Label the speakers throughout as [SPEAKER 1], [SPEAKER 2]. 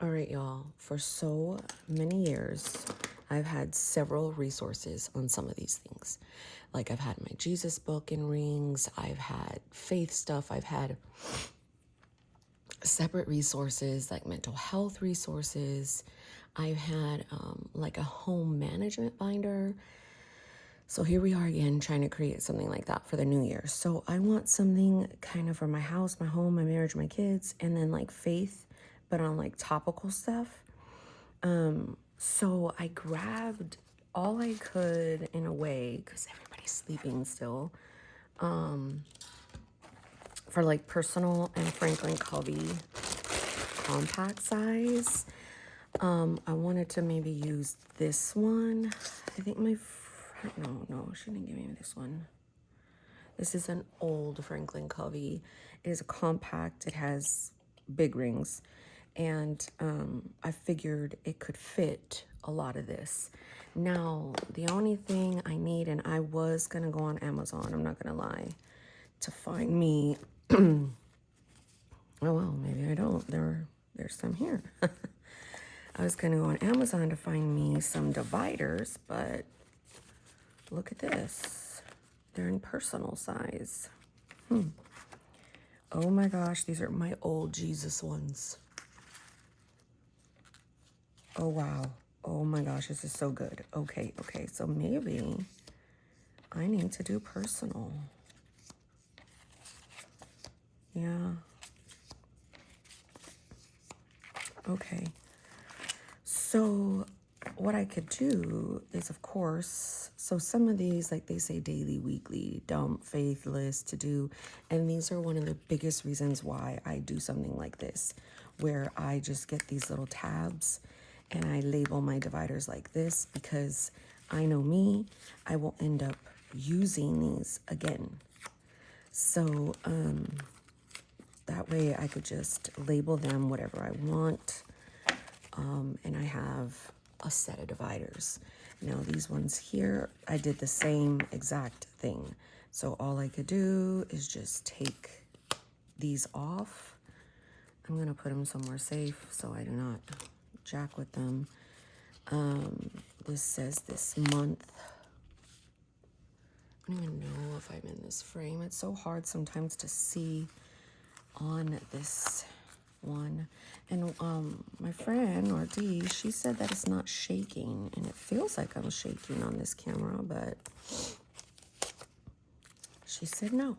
[SPEAKER 1] All right, y'all. For so many years, I've had several resources on some of these things. Like I've had my Jesus book in rings, I've had faith stuff, I've had separate resources like mental health resources. I've had like a home management binder. So here we are again trying to create something like that for the new year. So I want something kind of for my house, my home, my marriage, my kids, and then like faith, but on like topical stuff. So I grabbed all I could in a way, because everybody's sleeping still, for like personal and Franklin Covey compact size. I wanted to maybe use this one. I think no, she didn't give me this one. This is an old Franklin Covey. It is a compact. It has big rings. And I figured it could fit a lot of this. Now, the only thing I need, and I was going to go on Amazon, I'm not going to lie, to find me, oh well, maybe I don't. There's some here. I was going to go on Amazon to find me some dividers, but look at this. They're in personal size. Oh my gosh, these are my old Jesus ones. Oh wow. Oh my gosh, this is so good. Okay, so maybe I need to do personal. Yeah. Okay. So what I could do is, of course, so some of these, like they say daily, weekly, dump, faith list to do. And these are one of the biggest reasons why I do something like this, where I just get these little tabs and I label my dividers like this, because I know me, I will end up using these again. So that way I could just label them whatever I want. And I have a set of dividers. Now these ones here, I did the same exact thing. So all I could do is just take these off. I'm gonna put them somewhere safe so I do not jack with them. This says this month. I don't even know if I'm in this frame. It's so hard sometimes to see on this one. And my friend, or Dee, she said that it's not shaking, and it feels like I'm shaking on this camera, but she said no.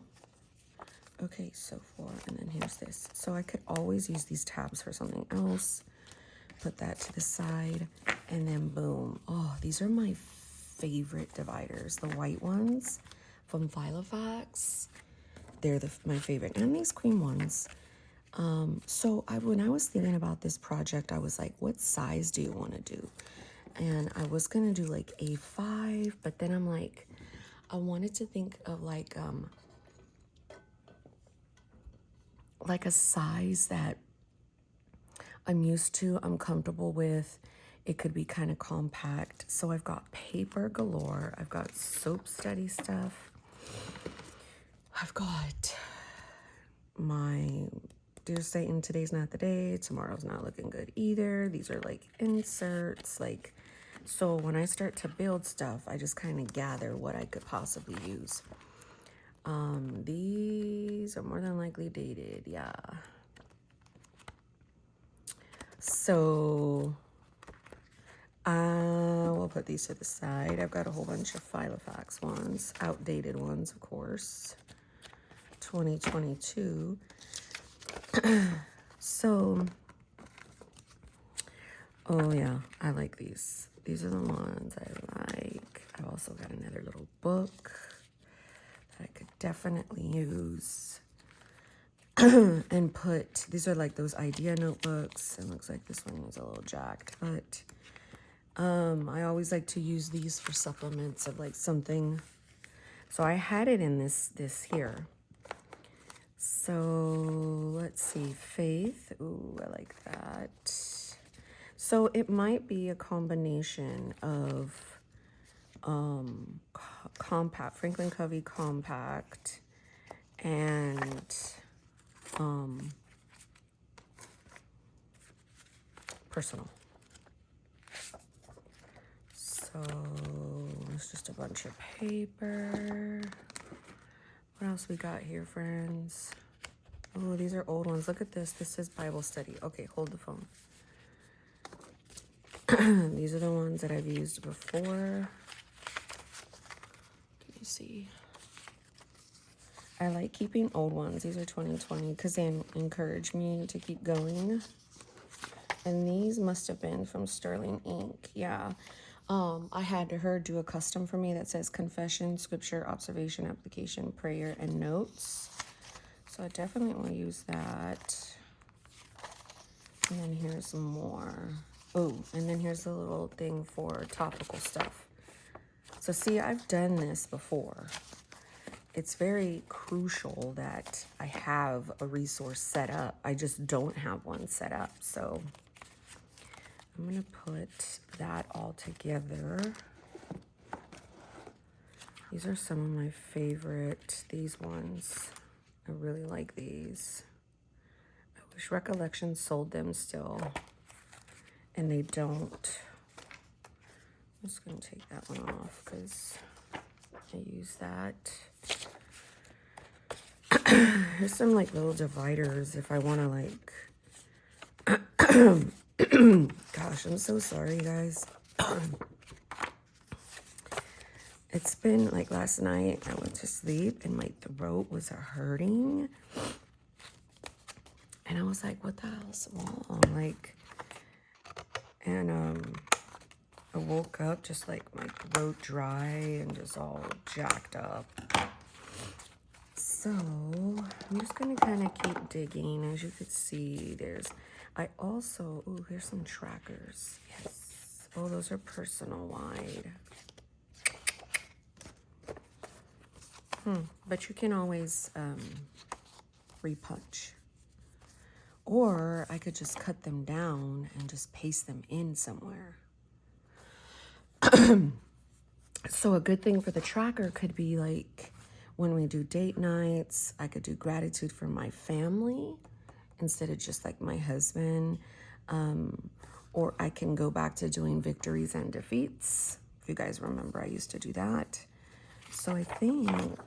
[SPEAKER 1] Okay, so and then here's this. So I could always use these tabs for something else. Put that to the side, and then boom. Oh, these are my favorite dividers. The white ones from Filofax. They're my favorite. And these cream ones. So when I was thinking about this project, I was like, what size do you want to do? And I was going to do like A5, but then I'm like, I wanted to think of like a size that I'm used to, I'm comfortable with. It could be kind of compact. So I've got paper galore. I've got soap study stuff. I've got my Dear Satan, today's not the day. Tomorrow's not looking good either. These are like inserts. So when I start to build stuff, I just kind of gather what I could possibly use. These are more than likely dated. Yeah. So we'll put these to the side. I've got a whole bunch of Filofax ones, outdated ones, of course. 2022. So, oh yeah, I like these. These are the ones I like. I've also got another little book that I could definitely use. And put, these are like those idea notebooks. It looks like this one is a little jacked, but I always like to use these for supplements of like something. So I had it in this here. So let's see, faith. Ooh, I like that. So it might be a combination of compact, Franklin Covey compact, and personal. So it's just a bunch of paper. What else we got here, friends? Oh, these are old ones. Look at this. This is Bible study. Okay, hold the phone. These are the ones that I've used before. Let me see. I like keeping old ones. These are 2020 because they encourage me to keep going. And these must have been from Sterling Ink. Yeah. I had her do a custom for me that says confession, scripture, observation, application, prayer, and notes. So I definitely want to use that. And then here's some more. Oh, and then here's a little thing for topical stuff. So see, I've done this before. It's very crucial that I have a resource set up. I just don't have one set up. So I'm going to put that all together. These are some of my favorite, these ones. I really like these. I wish Recollection sold them still, and they don't. I'm just going to take that one off because I use that. Here's some like little dividers if I want to like gosh, I'm so sorry, guys. It's been like last night I went to sleep and my throat was hurting. And I was like, what the hell's wrong? Like, and I woke up just like my throat dry and just all jacked up. So I'm just gonna kind of keep digging. As you could see, I also, oh, here's some trackers. Yes. Oh, those are personal wide. But you can always repunch. Or I could just cut them down and just paste them in somewhere. So a good thing for the tracker could be like when we do date nights, I could do gratitude for my family instead of just like my husband. Or I can go back to doing victories and defeats. If you guys remember, I used to do that. So I think I'm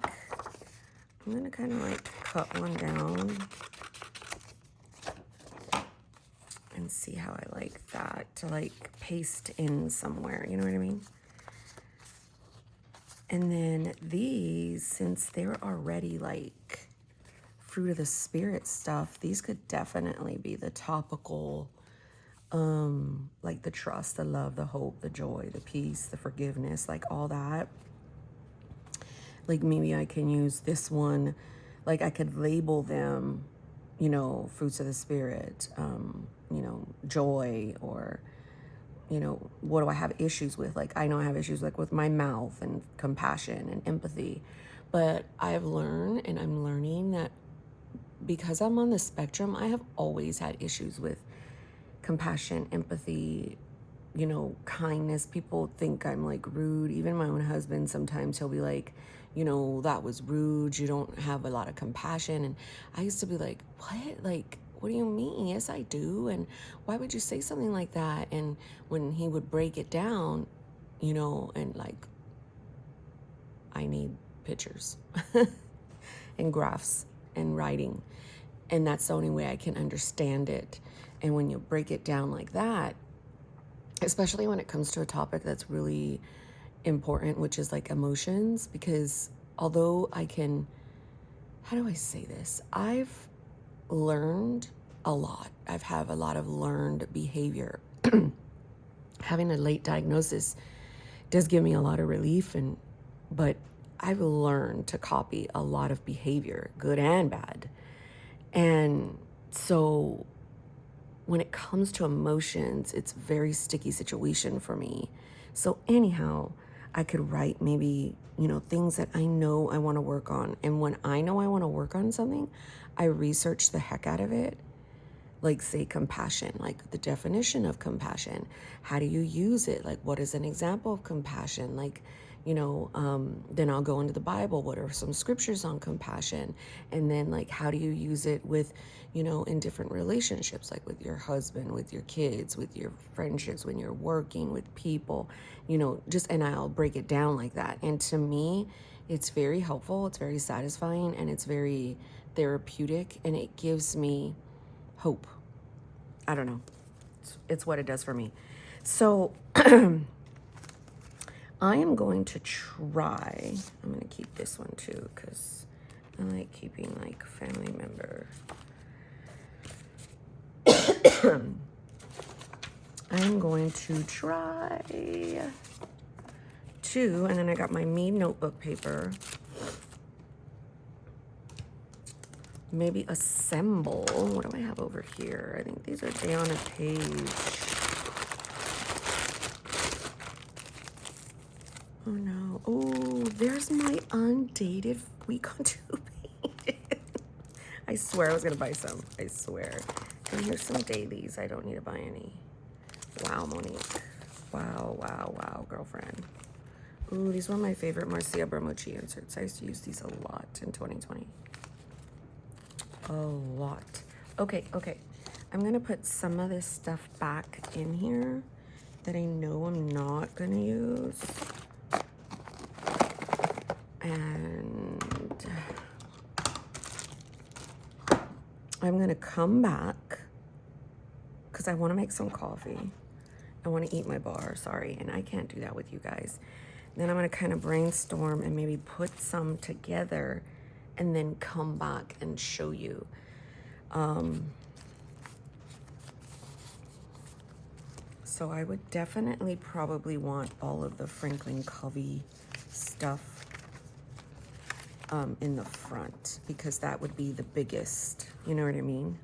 [SPEAKER 1] going to kind of like cut one down and see how I like that to like paste in somewhere. You know what I mean? And then these, since they're already like fruit of the spirit stuff, these could definitely be the topical, like the trust, the love, the hope, the joy, the peace, the forgiveness, like all that. Like maybe I can use this one, like I could label them, you know, fruits of the spirit, you know, joy, or, you know, what do I have issues with? Like I know I have issues like with my mouth and compassion and empathy, but I've learned and I'm learning that because I'm on the spectrum, I have always had issues with compassion, empathy, you know, kindness. People think I'm like rude. Even my own husband, sometimes he'll be like, you know, that was rude. You don't have a lot of compassion. And I used to be like, what? Like, what do you mean? Yes, I do. And why would you say something like that? And when he would break it down, you know, and like, I need pictures and graphs and writing. And that's the only way I can understand it. And when you break it down like that, especially when it comes to a topic that's really important, which is like emotions, because although I can, how do I say this? I've learned a lot. I've had a lot of learned behavior. Having a late diagnosis does give me a lot of relief, but I've learned to copy a lot of behavior, good and bad. And so when it comes to emotions, it's a very sticky situation for me. So anyhow, I could write maybe, you know, things that I know I want to work on. And when I know I want to work on something, I research the heck out of it. Like, say, compassion, like the definition of compassion. How do you use it? Like, what is an example of compassion? Like, then I'll go into the Bible. What are some scriptures on compassion? And then, like, how do you use it with, in different relationships, like with your husband, with your kids, with your friendships, when you're working with people, and I'll break it down like that. And to me, it's very helpful. It's very satisfying, and it's very therapeutic, and it gives me hope. I don't know. It's what it does for me. So I am going to try. I'm going to keep this one too, because I like keeping like family member. I'm going to try to, and then I got my me notebook paper. Maybe assemble. What do I have over here? I think these are day on a page. Oh no. Oh, there's my undated week on 2 pages. I swear I was gonna buy some. I swear. And here's some dailies. I don't need to buy any. Wow, Monique. Wow, wow, wow, girlfriend. Ooh, these were my favorite Marcia Bermucci inserts. I used to use these a lot in 2020. A lot. Okay. I'm gonna put some of this stuff back in here that I know I'm not gonna use. And I'm gonna come back because I want to make some coffee. I want to eat my bar, sorry, and I can't do that with you guys. Then I'm gonna kind of brainstorm and maybe put some together and then come back and show you. So I would definitely probably want all of the Franklin Covey stuff in the front, because that would be the biggest, you know what I mean?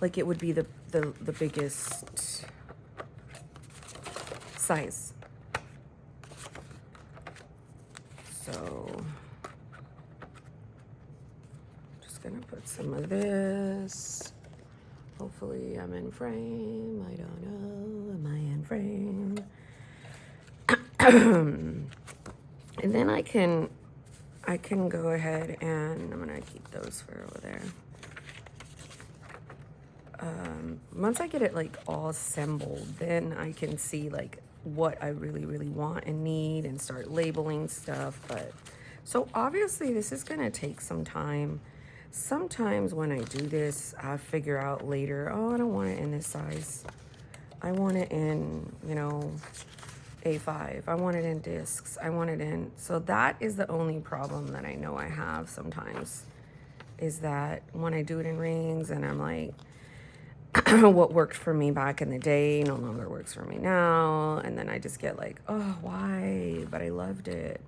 [SPEAKER 1] Like it would be the biggest size. So just gonna put some of this. Hopefully I'm in frame. I don't know. Am I in frame? And then I can go ahead and I'm gonna keep those for over there. Once I get it like all assembled, then I can see like what I really, really want and need and start labeling stuff. But so obviously this is gonna take some time. Sometimes when I do this, I figure out later, oh, I don't want it in this size. I want it in, A5. I want it in discs. I want it in. So that is the only problem that I know I have sometimes, is that when I do it in rings and I'm like, what worked for me back in the day no longer works for me now. And then I just get like, oh, why? But I loved it.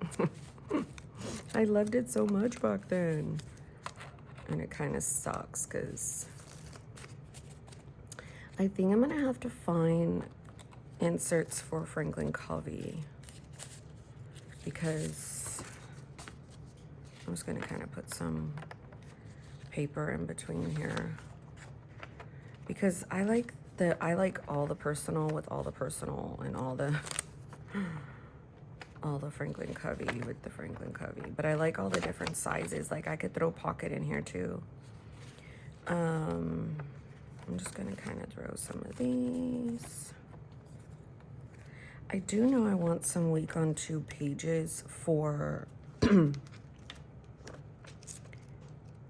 [SPEAKER 1] I loved it so much back then. And it kind of sucks because I think I'm going to have to find inserts for Franklin Covey, because I'm just going to kind of put some paper in between here, because I like all the personal with all the personal and all the Franklin Covey with the Franklin Covey, but I like all the different sizes. Like I could throw pocket in here too. I'm just gonna kind of throw some of these. I do know I want some week on 2 pages for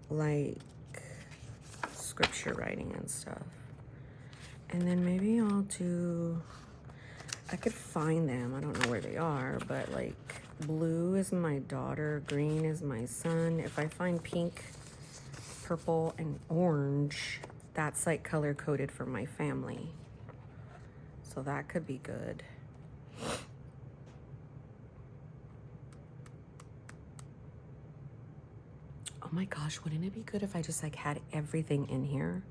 [SPEAKER 1] like scripture writing and stuff. And then maybe I'll do, I could find them. I don't know where they are, but like blue is my daughter, green is my son. If I find pink, purple, and orange, that's like color coded for my family. So that could be good. Oh my gosh, wouldn't it be good if I just like had everything in here?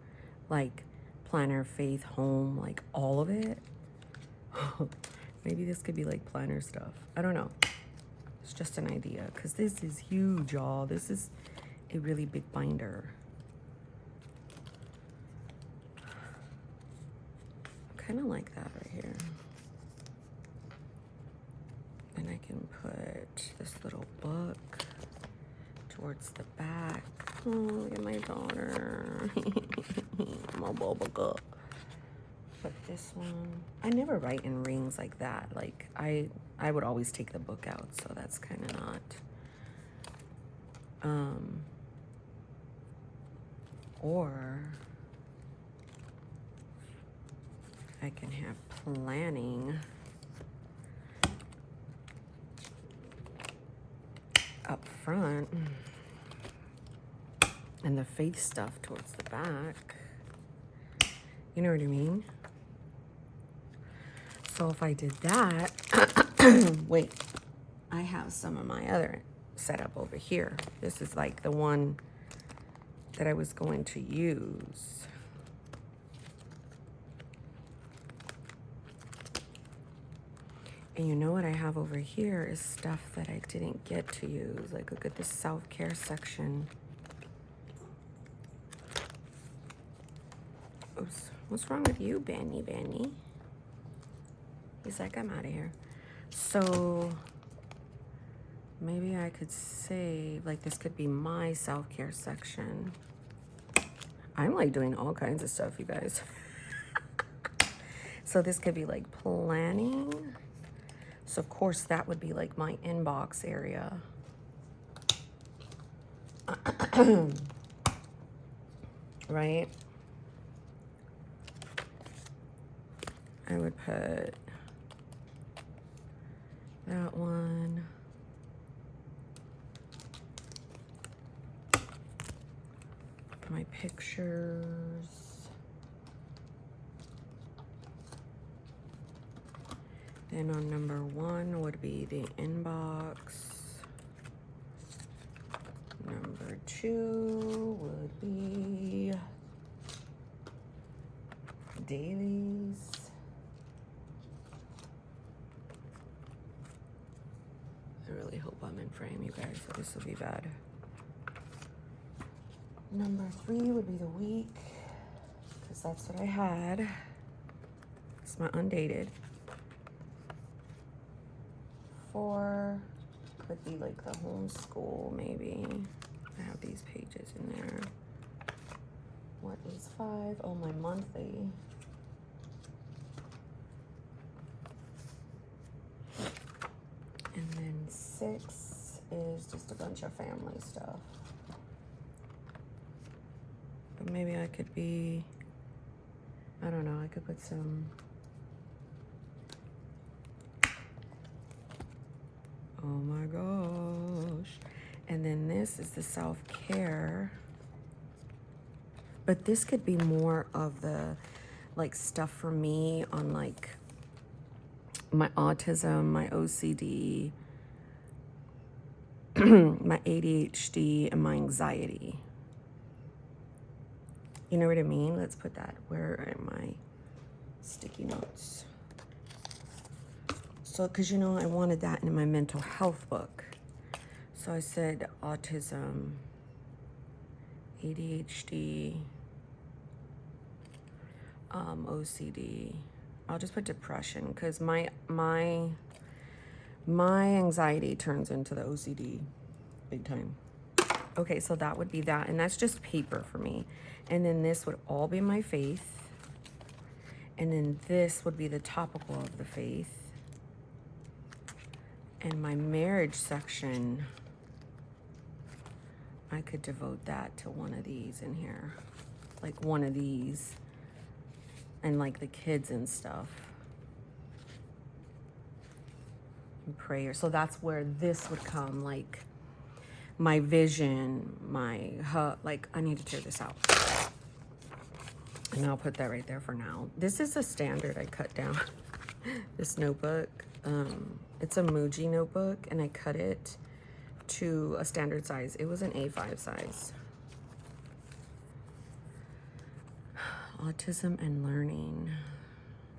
[SPEAKER 1] Like planner, faith, home, like all of it. Maybe this could be like planner stuff. I don't know. It's just an idea, because this is huge, y'all. This is a really big binder. Kind of like that right here. And I can put this little book towards the back. Oh, look at my daughter. My bubble cup. Put this one. I never write in rings like that. Like I would always take the book out, so that's kind of not. Or I can have planning up front and the faith stuff towards the back. You know what I mean? So if I did that, wait, I have some of my other setup over here. This is like the one that I was going to use. And you know what I have over here is stuff that I didn't get to use. Like, look at this self-care section. Oops, what's wrong with you, Benny? He's like, I'm out of here. So maybe I could save, like this could be my self-care section. I'm like doing all kinds of stuff, you guys. So this could be like planning. So of course that would be like my inbox area. Right? I would put that one. My pictures. Then on number 1 would be the inbox. Number 2 would be dailies. I really hope I'm in frame, you guys, or this will be bad. Number 3 would be the week, because that's what I had. It's my undated. 4 could be like the homeschool, maybe. I have these pages in there. What is 5? Oh, my monthly. And then 6 is just a bunch of family stuff. But maybe I could be, I don't know, I could put some, oh my gosh. And then this is the self-care. But this could be more of the, like, stuff for me on, like, my autism, my OCD, my ADHD, and my anxiety. You know what I mean? Let's put that. Where are my sticky notes? So, because, you know, I wanted that in my mental health book. So I said autism, ADHD, OCD. I'll just put depression, because my anxiety turns into the OCD big time. Okay, so that would be that, and that's just paper for me. And then this would all be my faith, and then this would be the topical of the faith. And my marriage section, I could devote that to one of these in here, like one of these, and like the kids and stuff. And prayer. So that's where this would come, like my vision, my like I need to tear this out. And I'll put that right there for now. This is a standard I cut down. This notebook. It's a Muji notebook, and I cut it to a standard size. It was an A5 size. Autism and learning.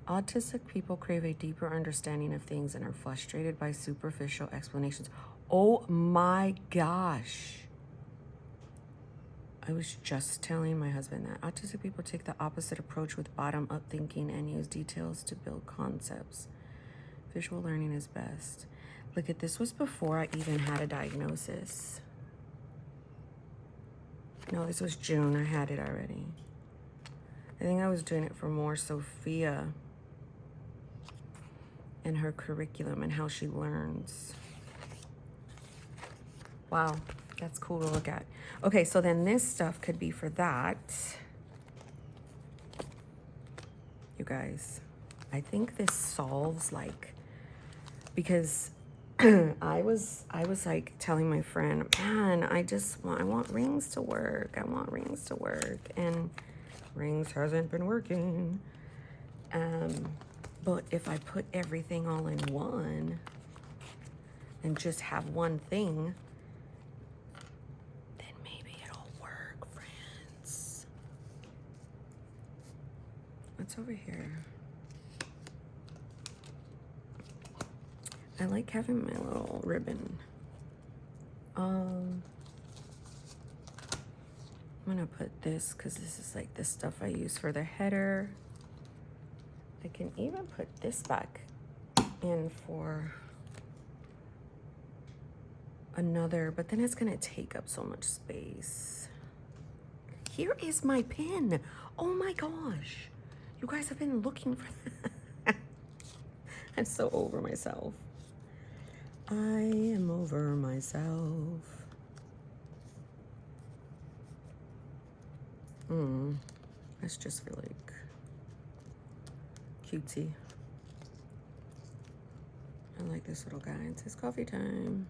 [SPEAKER 1] Autistic people crave a deeper understanding of things and are frustrated by superficial explanations. Oh my gosh. I was just telling my husband that autistic people take the opposite approach with bottom-up thinking and use details to build concepts. Visual learning is best. Look at this was before I even had a diagnosis. No, this was June. I had it already. I think I was doing it for more Sophia and her curriculum and how she learns. Wow, that's cool to look at. Okay, so then this stuff could be for that. You guys, I think this solves like, because I was like telling my friend, man, I want rings to work. I want rings to work. And rings hasn't been working. But if I put everything all in one and just have one thing, then maybe it'll work, friends. What's over here? I like having my little ribbon. I'm gonna put this because this is like the stuff I use for the header. I can even put this back in for another, but then it's gonna take up so much space. Here is my pin. Oh my gosh. You guys have been looking for that. I'm so over myself. I am over myself. That's just for like cutesy. I like this little guy. It says coffee time.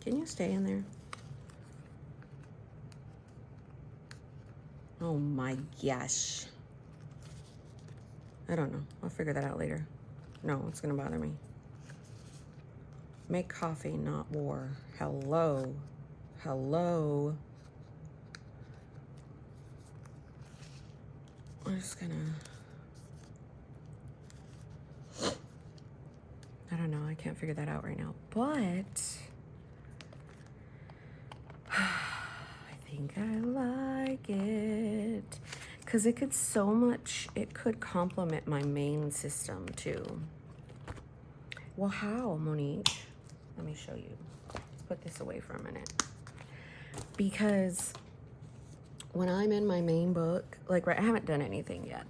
[SPEAKER 1] Can you stay in there? Oh my gosh. I don't know. I'll figure that out later. No, it's gonna bother me. Make coffee, not war. Hello. Hello. I'm just gonna... I don't know. I can't figure that out right now. But... I think I like it. Because it could so much... It could complement my main system, too. Well, how, Monique? Let me show you. Let's put this away for a minute. Because when I'm in my main book, like, right, I haven't done anything yet.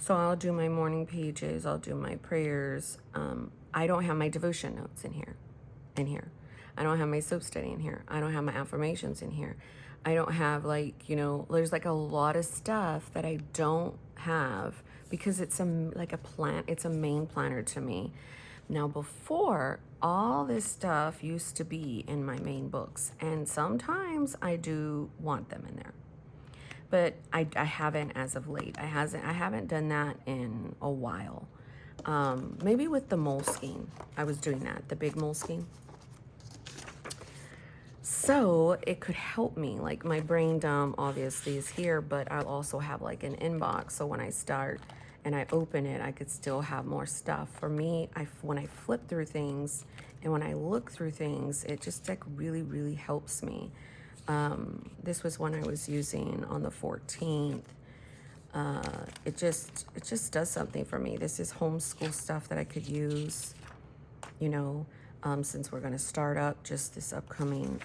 [SPEAKER 1] So I'll do my morning pages. I'll do my prayers. I don't have my devotion notes in here. I don't have my soap study in here. I don't have my affirmations in here. I don't have, like, you know, there's like a lot of stuff that I don't have because it's it's a main planner to me. Now, before, all this stuff used to be in my main books, and sometimes I do want them in there, but I haven't as of late. I haven't done that in a while. Maybe with the Moleskine, I was doing that, the big Moleskine. So it could help me, like my brain dump obviously is here, but I'll also have like an inbox. So when I start and I open it, I could still have more stuff. For me, when I flip through things and when I look through things, it just like really, really helps me. This was one I was using on the 14th. It just does something for me. This is homeschool stuff that I could use, you know, since we're gonna start up just this upcoming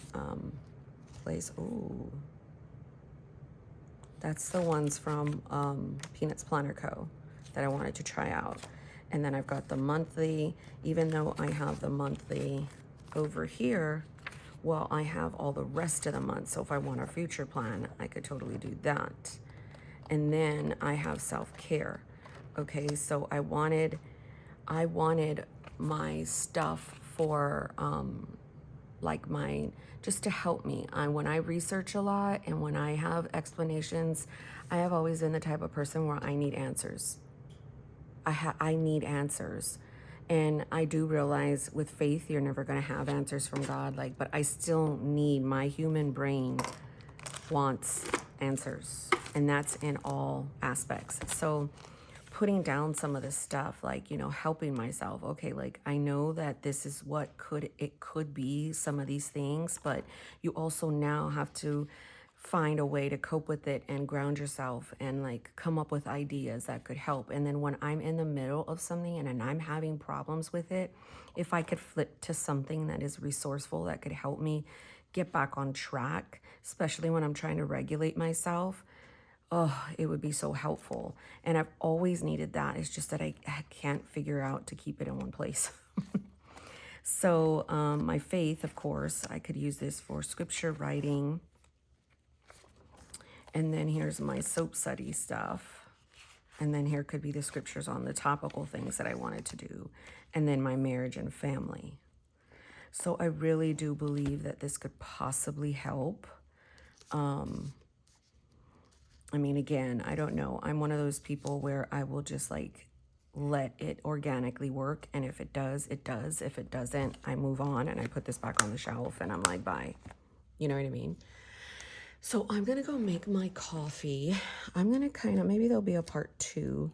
[SPEAKER 1] place. Ooh, that's the ones from Peanuts Planner Co. that I wanted to try out. And then I've got the monthly, even though I have the monthly over here, well, I have all the rest of the month. So if I want a future plan, I could totally do that. And then I have self-care. Okay, so I wanted my stuff for like just to help me. When I research a lot and when I have explanations, I have always been the type of person where I need answers. I need answers. And I do realize with faith, you're never going to have answers from God. Like, but I still need, my human brain wants answers. And that's in all aspects. So putting down some of this stuff, like, you know, helping myself. Okay, like, I know that this is what it could be, some of these things, but you also now have to find a way to cope with it and ground yourself and like come up with ideas that could help. And then when I'm in the middle of something and I'm having problems with it, if I could flip to something that is resourceful that could help me get back on track, especially when I'm trying to regulate myself, oh, it would be so helpful. And I've always needed that. It's just that I can't figure out to keep it in one place. So my faith, of course, I could use this for scripture writing. And then here's my soap study stuff. And then here could be the scriptures on the topical things that I wanted to do. And then my marriage and family. So I really do believe that this could possibly help. I mean, again, I don't know. I'm one of those people where I will just like let it organically work. And if it does, it does. If it doesn't, I move on and I put this back on the shelf and I'm like, bye. You know what I mean? So I'm going to go make my coffee. I'm going to kind of, maybe there'll be a part 2.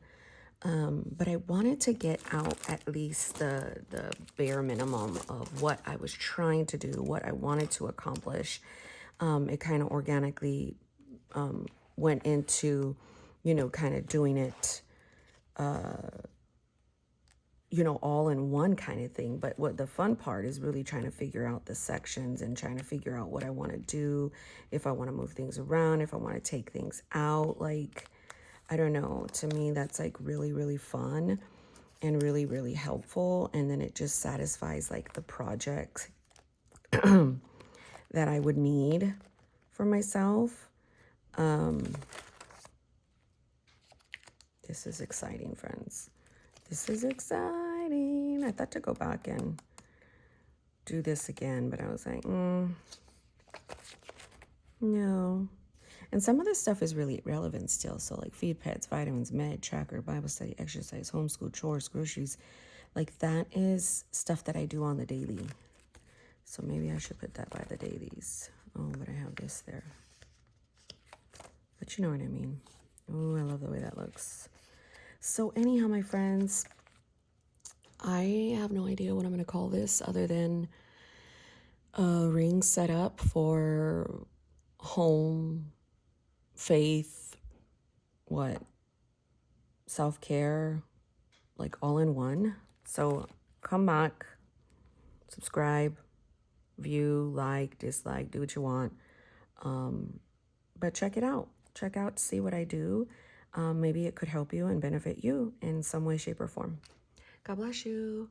[SPEAKER 1] But I wanted to get out at least the bare minimum of what I was trying to do, what I wanted to accomplish. It kind of organically went into, you know, kind of doing it, you know, all in one kind of thing. But what the fun part is really trying to figure out the sections and trying to figure out what I want to do, if I want to move things around, if I want to take things out. Like, I don't know. To me, that's like really, really fun and really, really helpful. And then it just satisfies like the project that I would need for myself. This is exciting, friends. This is exciting. I thought to go back and do this again, but I was like, no. And some of this stuff is really relevant still. So like feed pets, vitamins, med, tracker, Bible study, exercise, homeschool, chores, groceries. Like that is stuff that I do on the daily. So maybe I should put that by the dailies. Oh, but I have this there. But you know what I mean. Oh, I love the way that looks. So anyhow, my friends, I have no idea what I'm going to call this other than a ring set up for home, faith, self-care, like all in one. So come back, subscribe, view, like, dislike, do what you want. But check it out. Check out, see what I do. Maybe it could help you and benefit you in some way, shape, or form. God bless you.